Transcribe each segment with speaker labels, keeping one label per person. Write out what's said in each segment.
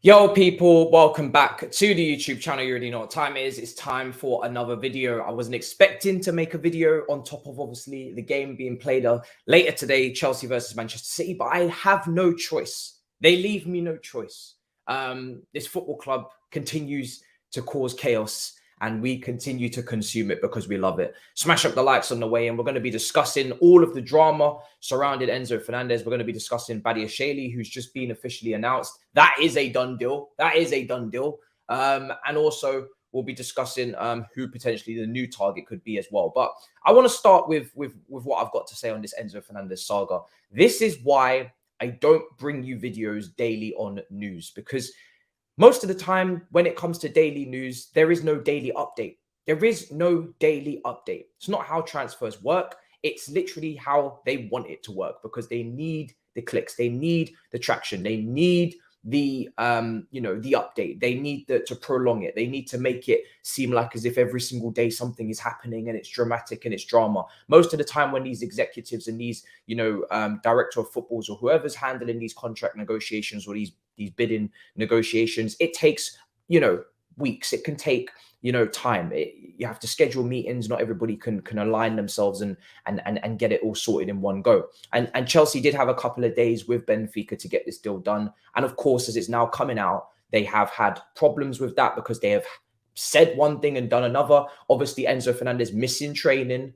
Speaker 1: Yo, people, welcome back to the YouTube channel. You already know what time it is. It's time for another video. I wasn't expecting to make a video on top of, obviously, the game being played later today, Chelsea versus Manchester City, but I have no choice. They leave me no choice. This football club continues to cause chaos, and we continue to consume it because we love it. Smash up the likes on the way, and we're going to be discussing all of the drama surrounding Enzo Fernandez. We're going to be discussing Badiashile, who's just been officially announced. That is a done deal. That is a done deal. And also, we'll be discussing who potentially the new target could be as well. But I want to start with what I've got to say on this Enzo Fernandez saga. This is why I don't bring you videos daily on news, because most of the time, when it comes to daily news, there is no daily update. There is no daily update. It's not how transfers work. It's literally how they want it to work, because they need the clicks. They need the traction. They need the the update. They need to prolong it. They need to make it seem like as if every single day something is happening and it's dramatic and it's drama. Most of the time when these executives and these director of footballs or whoever's handling these contract negotiations or these bidding negotiations, it takes weeks. It can take time. You have to schedule meetings. Not everybody can align themselves and get it all sorted in one go. And Chelsea did have a couple of days with Benfica to get this deal done. And of course, as it's now coming out, they have had problems with that because they have said one thing and done another. Obviously, Enzo Fernandez missing training,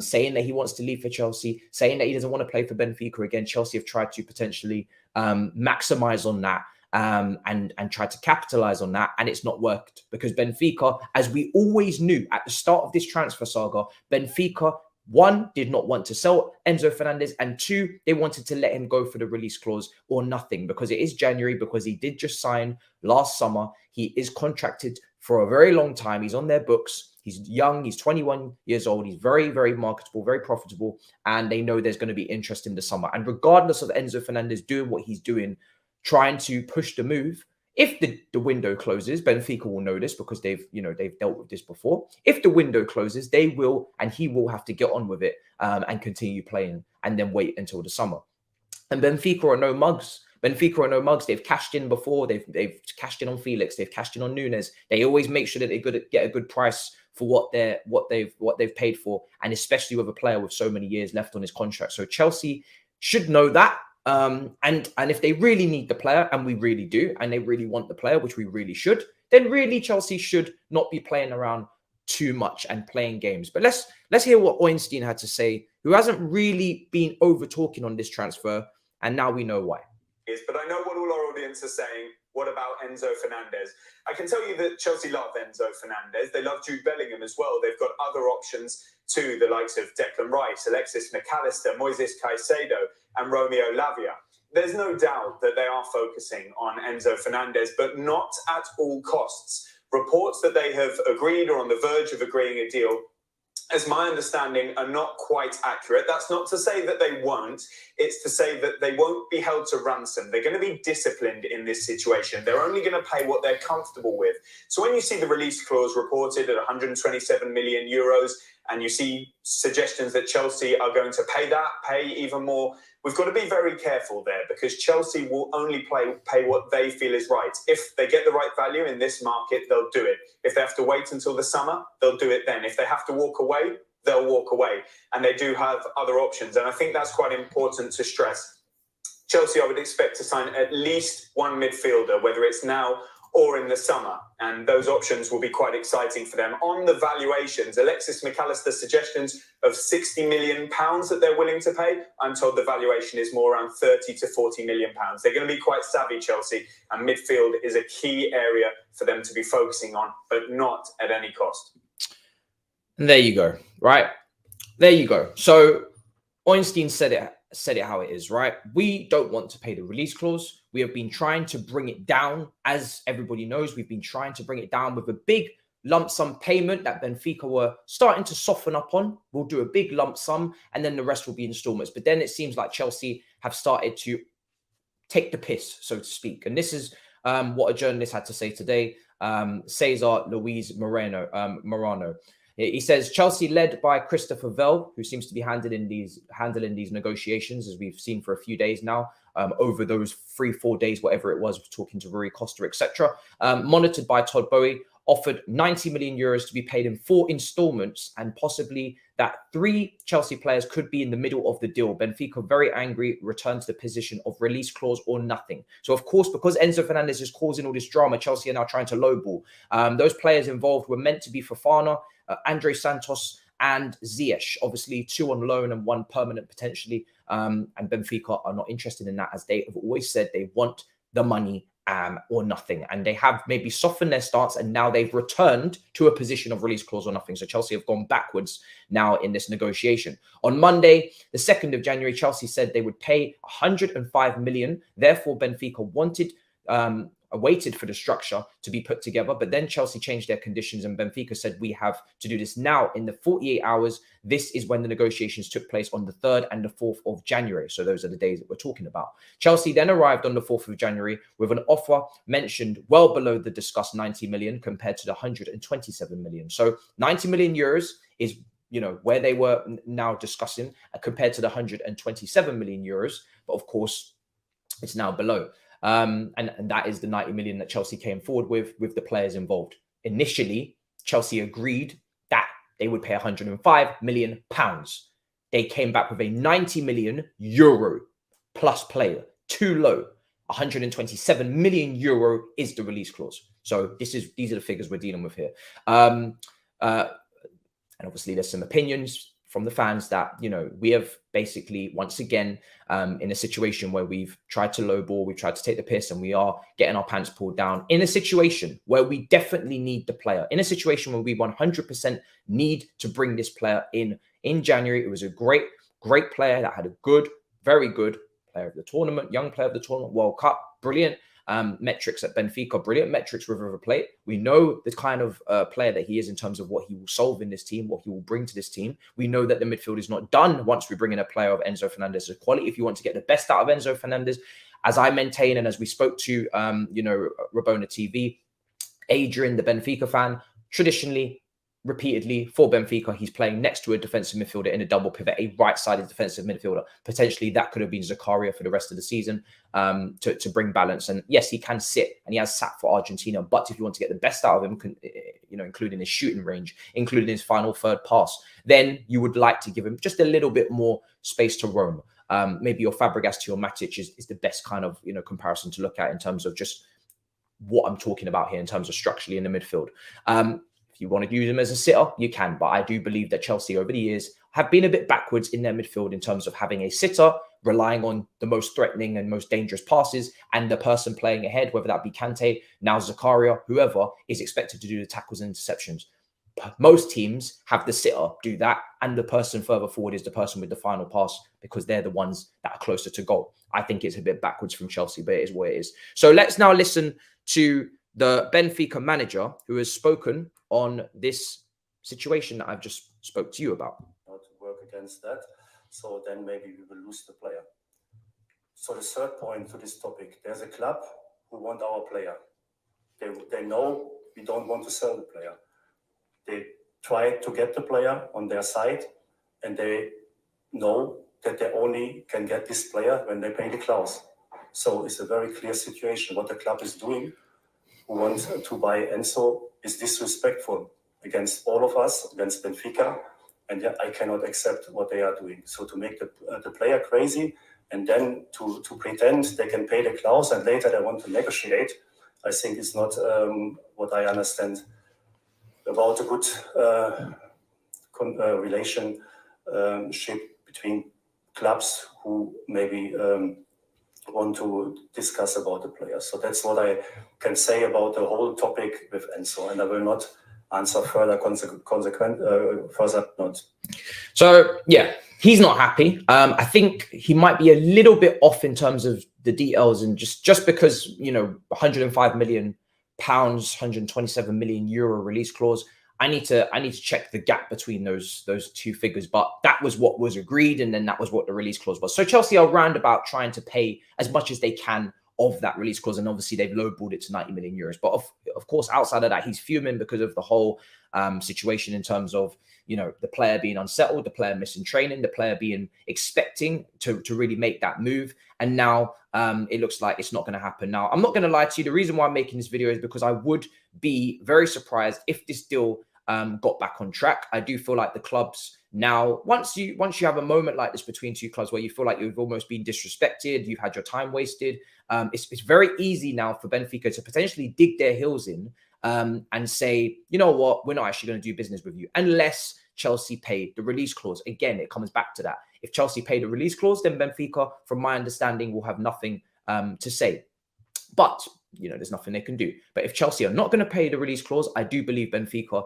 Speaker 1: saying that he wants to leave for Chelsea, saying that he doesn't want to play for Benfica again. Chelsea have tried to potentially maximize on that. And try to capitalize on that, and it's not worked, because Benfica, as we always knew at the start of this transfer saga, Benfica, one, did not want to sell Enzo Fernandez, and two, they wanted to let him go for the release clause or nothing, because it is January, because he did just sign last summer. He is contracted for a very long time. He's on their books. He's young. He's 21 years old. He's very, very marketable, very profitable, and they know there's going to be interest in the summer. And regardless of Enzo Fernandez doing what he's doing, trying to push the move, if the window closes, Benfica will know this, because they've dealt with this before. If the window closes, they will, and he will have to get on with it and continue playing, and then wait until the summer. And Benfica are no mugs. Benfica are no mugs. They've cashed in before. They've cashed in on Felix. They've cashed in on Nunes. They always make sure that they get a good price for what they've paid for, and especially with a player with so many years left on his contract. So Chelsea should know that. And if they really need the player, and we really do, and they really want the player, which we really should, then really Chelsea should not be playing around too much and playing games. But let's hear what Ornstein had to say, who hasn't really been over talking on this transfer, and now we know why.
Speaker 2: But I know what all our audience are saying. What about Enzo Fernandez? I can tell you that Chelsea love Enzo Fernandez. They love Jude Bellingham as well. They've got other options too, the likes of Declan Rice, Alexis McAllister, Moises Caicedo, and Romeo Lavia. There's no doubt that they are focusing on Enzo Fernandez, but not at all costs. Reports that they have agreed or on the verge of agreeing a deal, as my understanding, are not quite accurate. That's not to say that they won't. It's to say that they won't be held to ransom. They're going to be disciplined in this situation. They're only going to pay what they're comfortable with. So when you see the release clause reported at 127 million euros, and you see suggestions that Chelsea are going to pay even more, we've got to be very careful there, because Chelsea will only pay what they feel is right. If they get the right value in this market, they'll do it. If they have to wait until the summer, they'll do it then. If they have to walk away, they'll walk away. And they do have other options. And I think that's quite important to stress. Chelsea, I would expect to sign at least one midfielder, whether it's now or in the summer, and those options will be quite exciting for them. On the valuations, Alexis McAllister's suggestions of £60 million that they're willing to pay, I'm told the valuation is more around £30 to £40 million. They're going to be quite savvy, Chelsea, and midfield is a key area for them to be focusing on, but not at any cost.
Speaker 1: And there you go, right? There you go. So Ornstein said it how it is, right? We don't want to pay the release clause. We have been trying to bring it down. As everybody knows, we've been trying to bring it down with a big lump sum payment that Benfica were starting to soften up on. We'll do a big lump sum, and then the rest will be installments. But then it seems like Chelsea have started to take the piss, so to speak. And this is what a journalist had to say today. Cesar Luis Morano. He says Chelsea, led by Christopher Vivell, who seems to be handling these negotiations, as we've seen for a few days now, over those 3-4 days, whatever it was, talking to Rui Costa, etc. Monitored by Todd Boehly, offered 90 million euros to be paid in 4 installments, and possibly that 3 Chelsea players could be in the middle of the deal. Benfica, very angry, returned to the position of release clause or nothing. So, of course, because Enzo Fernandez is causing all this drama, Chelsea are now trying to lowball. Those players involved were meant to be Fofana, Andre Santos, and Ziyech. Obviously, 2 on loan and 1 permanent potentially. And Benfica are not interested in that, as they have always said they want the money or nothing. And they have maybe softened their stance, and now they've returned to a position of release clause or nothing. So Chelsea have gone backwards now in this negotiation. On Monday, the 2nd of January, Chelsea said they would pay 105 million. Therefore, Benfica waited for the structure to be put together, but then Chelsea changed their conditions, and Benfica said we have to do this now in the 48 hours. This is when the negotiations took place, on the 3rd and the 4th of January. So those are the days that we're talking about. Chelsea then arrived on the 4th of January with an offer mentioned well below the discussed 90 million compared to the 127 million. So 90 million euros is, you know, where they were now discussing compared to the 127 million euros. But of course, it's now below. And that is the 90 million that Chelsea came forward with the players involved. Initially, Chelsea agreed that they would pay 105 million pounds. They came back with a 90 million euro plus player. Too low. 127 million euro is the release clause. So these are the figures we're dealing with here. And obviously there's some opinions from the fans that, you know, we have basically once again in a situation where we've tried to lowball, we've tried to take the piss, and we are getting our pants pulled down in a situation where we definitely need the player, in a situation where we 100% need to bring this player in January. It was a great player that had a good, very good player of the tournament, young player of the tournament, World Cup, brilliant. Metrics at Benfica, brilliant metrics with River Plate. We know the kind of player that he is in terms of what he will solve in this team, what he will bring to this team. We know that the midfield is not done once we bring in a player of Enzo Fernandez's quality. If you want to get the best out of Enzo Fernandez, as I maintain, and as we spoke to, Rabona TV, Adrian, the Benfica fan, traditionally, repeatedly for Benfica, he's playing next to a defensive midfielder in a double pivot, a right-sided defensive midfielder. Potentially that could have been Zakaria for the rest of the season to bring balance. And yes, he can sit, and he has sat for Argentina. But if you want to get the best out of him, including his shooting range, including his final third pass, then you would like to give him just a little bit more space to roam. Maybe your Fabregas to your Matisse is the best kind of comparison to look at in terms of just what I'm talking about here in terms of structurally in the midfield. If you want to use him as a sitter, you can. But I do believe that Chelsea over the years have been a bit backwards in their midfield in terms of having a sitter, relying on the most threatening and most dangerous passes, and the person playing ahead, whether that be Kante, now Zakaria, whoever, is expected to do the tackles and interceptions. Most teams have the sitter do that, and the person further forward is the person with the final pass, because they're the ones that are closer to goal. I think it's a bit backwards from Chelsea, but it is what it is. So let's now listen to the Benfica manager, who has spoken on this situation that I've just spoke to you about.
Speaker 3: Not to work against that, so then maybe we will lose the player. So the third point to this topic, there's a club who want our player. They know we don't want to sell the player. They try to get the player on their side, and they know that they only can get this player when they pay the clause. So it's a very clear situation. What the club is doing, who wants to buy Enzo, is disrespectful against all of us, against Benfica, and yet I cannot accept what they are doing. So to make the player crazy, and then to pretend they can pay the clause and later they want to negotiate, I think is not what I understand about a good relationship between clubs who maybe want to discuss about the players. So that's what I can say about the whole topic with Enzo, and I will not answer further further not.
Speaker 1: So yeah, he's not happy. I think he might be a little bit off in terms of the details, and just because 105 million pounds, 127 million euro release clause. I need to check the gap between those two figures, but that was what was agreed, and then that was what the release clause was. So Chelsea are round about trying to pay as much as they can of that release clause. And obviously they've lowballed it to 90 million euros. But of course, outside of that, he's fuming because of the whole situation in terms of, you know, the player being unsettled, the player missing training, the player being expecting to really make that move. And now it looks like it's not going to happen. Now, I'm not going to lie to you. The reason why I'm making this video is because I would be very surprised if this deal got back on track. I do feel like the clubs now, once you have a moment like this between two clubs where you feel like you've almost been disrespected, you've had your time wasted, it's very easy now for Benfica to potentially dig their heels in and say, you know what, we're not actually going to do business with you unless Chelsea pay the release clause. Again, it comes back to that. If Chelsea pay the release clause, then Benfica, from my understanding, will have nothing to say. But, you know, there's nothing they can do. But if Chelsea are not going to pay the release clause, I do believe Benfica,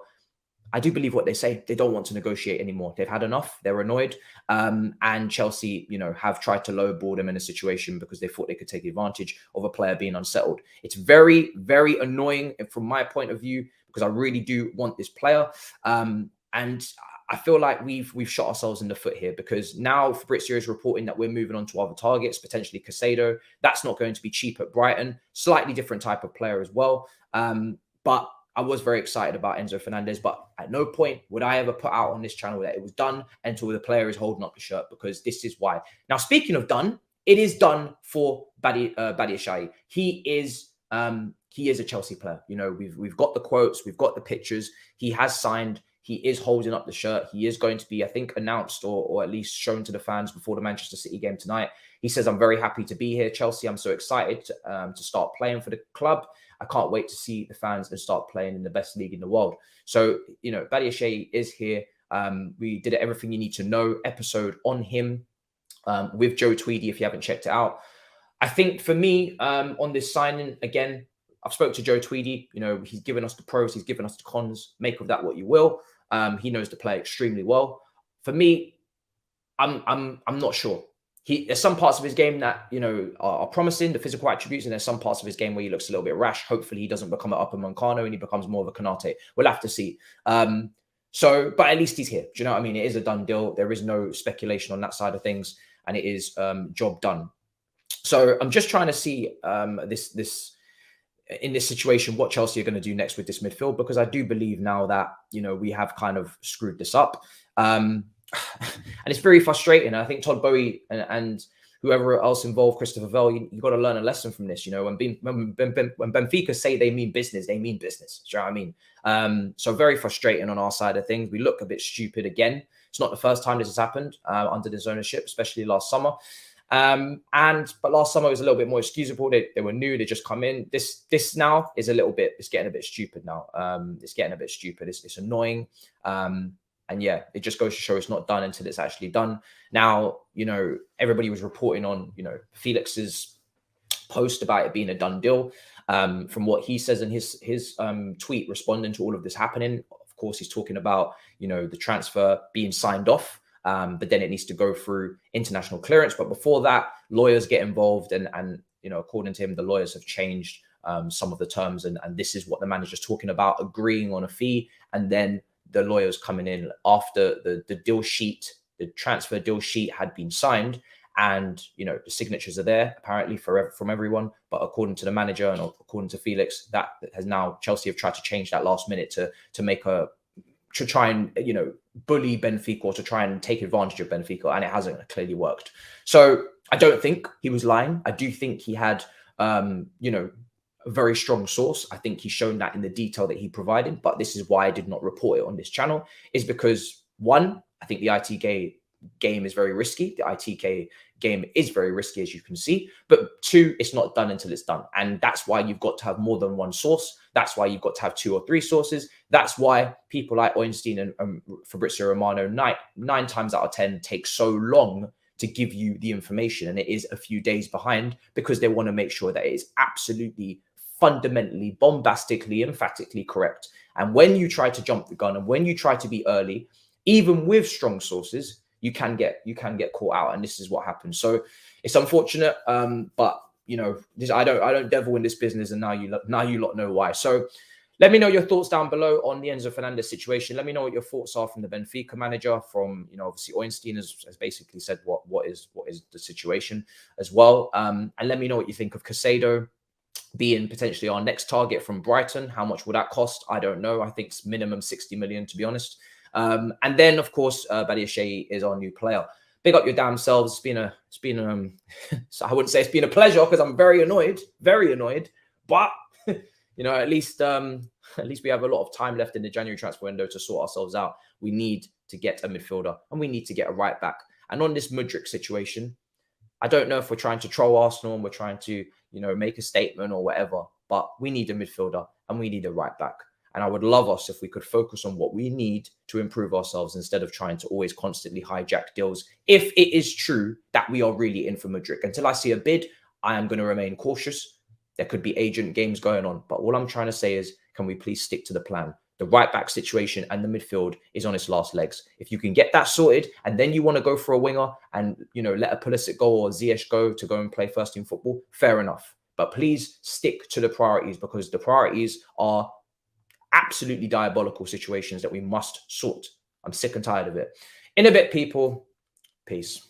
Speaker 1: I do believe what they say. They don't want to negotiate anymore. They've had enough. They're annoyed. And Chelsea, you know, have tried to lowball them in a situation because they thought they could take advantage of a player being unsettled. It's very, very annoying from my point of view because I really do want this player. And I feel like we've shot ourselves in the foot here because now Fabrizio is reporting that we're moving on to other targets, potentially Caicedo. That's not going to be cheap at Brighton. Slightly different type of player as well. But I was very excited about Enzo Fernandez, but at no point would I ever put out on this channel that it was done until the player is holding up the shirt, because this is why. Now, speaking of done, it is done for Badiashile. He is a Chelsea player. You know, we've got the quotes, we've got the pictures. He has signed. He is holding up the shirt. He is going to be, I think, announced or at least shown to the fans before the Manchester City game tonight. He says, "I'm very happy to be here, Chelsea. I'm so excited to start playing for the club. I can't wait to see the fans and start playing in the best league in the world." So, you know, Badiashile is here. We did Everything You Need to Know episode on him with Joe Tweedy, if you haven't checked it out. I think for me, on this signing, again, I've spoke to Joe Tweedy. You know, he's given us the pros, he's given us the cons. Make of that what you will. He knows the player extremely well. For me, I'm not sure. There's some parts of his game that, you know, are promising, the physical attributes, and there's some parts of his game where he looks a little bit rash. Hopefully he doesn't become an upper Moncano and he becomes more of a Canate. We'll have to see. But at least he's here. Do you know what I mean? It is a done deal. There is no speculation on that side of things, and it is job done. So I'm just trying to see in this situation what Chelsea are going to do next with this midfield, because I do believe now that, you know, we have kind of screwed this up. And it's very frustrating. I think Todd Boehly and whoever else involved, Christopher Vivell, you've got to learn a lesson from this. You know, when Benfica say they mean business, they mean business. Do you know what I mean? So very frustrating on our side of things. We look a bit stupid again. It's not the first time this has happened under this ownership, especially last summer. But last summer was a little bit more excusable. They were new. They just come in. This now is it's getting a bit stupid now. It's getting a bit stupid. It's annoying. And yeah, it just goes to show it's not done until it's actually done. Now, you know, everybody was reporting on, you know, Felix's post about it being a done deal. From what he says in his tweet responding to all of this happening, of course, he's talking about, you know, the transfer being signed off, but then it needs to go through international clearance. But before that, lawyers get involved, and you know, according to him, the lawyers have changed some of the terms, and this is what the manager's talking about, agreeing on a fee, and then the lawyers coming in after the deal sheet, the transfer deal sheet had been signed, and you know, the signatures are there apparently from everyone. But according to the manager and according to Felix, that has now Chelsea have tried to change that last minute to try and, you know, bully Benfica, or to try and take advantage of Benfica, and it hasn't clearly worked. So I don't think he was lying. I do think he had, you know, a very strong source. I think he's shown that in the detail that he provided, but this is why I did not report it on this channel, is because, one, I think the ITK game is very risky. The ITK game is very risky, as you can see. But two, it's not done until it's done. And that's why you've got to have more than one source. That's why you've got to have 2 or 3 sources. That's why people like Ornstein and Fabrizio Romano, 9 times out of 10, take so long to give you the information. And it is a few days behind, because they want to make sure that it is absolutely, fundamentally, bombastically, emphatically correct. And when you try to jump the gun, and when you try to be early, even with strong sources, you can get caught out, and this is what happens. So it's unfortunate, but you know, I don't devil in this business, and now you lot know why. So Let me know your thoughts down below on the Enzo Fernandez situation. Let me know what your thoughts are from the Benfica manager. From, you know, obviously Ornstein has basically said what is the situation as well. And let me know what you think of Caicedo being potentially our next target from Brighton. How much will that cost? I don't know. I think it's minimum 60 million, to be honest. And then, of course, Badiashile is our new player. Big up your damn selves. It's been so I wouldn't say it's been a pleasure, because I'm very annoyed, but you know, at least we have a lot of time left in the January transfer window to sort ourselves out. We need to get a midfielder, and we need to get a right back. And on this Mudryk situation, I don't know if we're trying to troll Arsenal and we're trying to, you know, make a statement or whatever, but we need a midfielder and we need a right back. And I would love us if we could focus on what we need to improve ourselves instead of trying to always constantly hijack deals. If it is true that we are really in for Mudryk, until I see a bid, I am going to remain cautious. There could be agent games going on. But all I'm trying to say is, can we please stick to the plan? The right back situation and the midfield is on its last legs. If you can get that sorted, and then you want to go for a winger and, you know, let a Pulisic go or Ziyech go to go and play first team football, fair enough. But please stick to the priorities, because the priorities are absolutely diabolical situations that we must sort. I'm sick and tired of it. In a bit, people. Peace.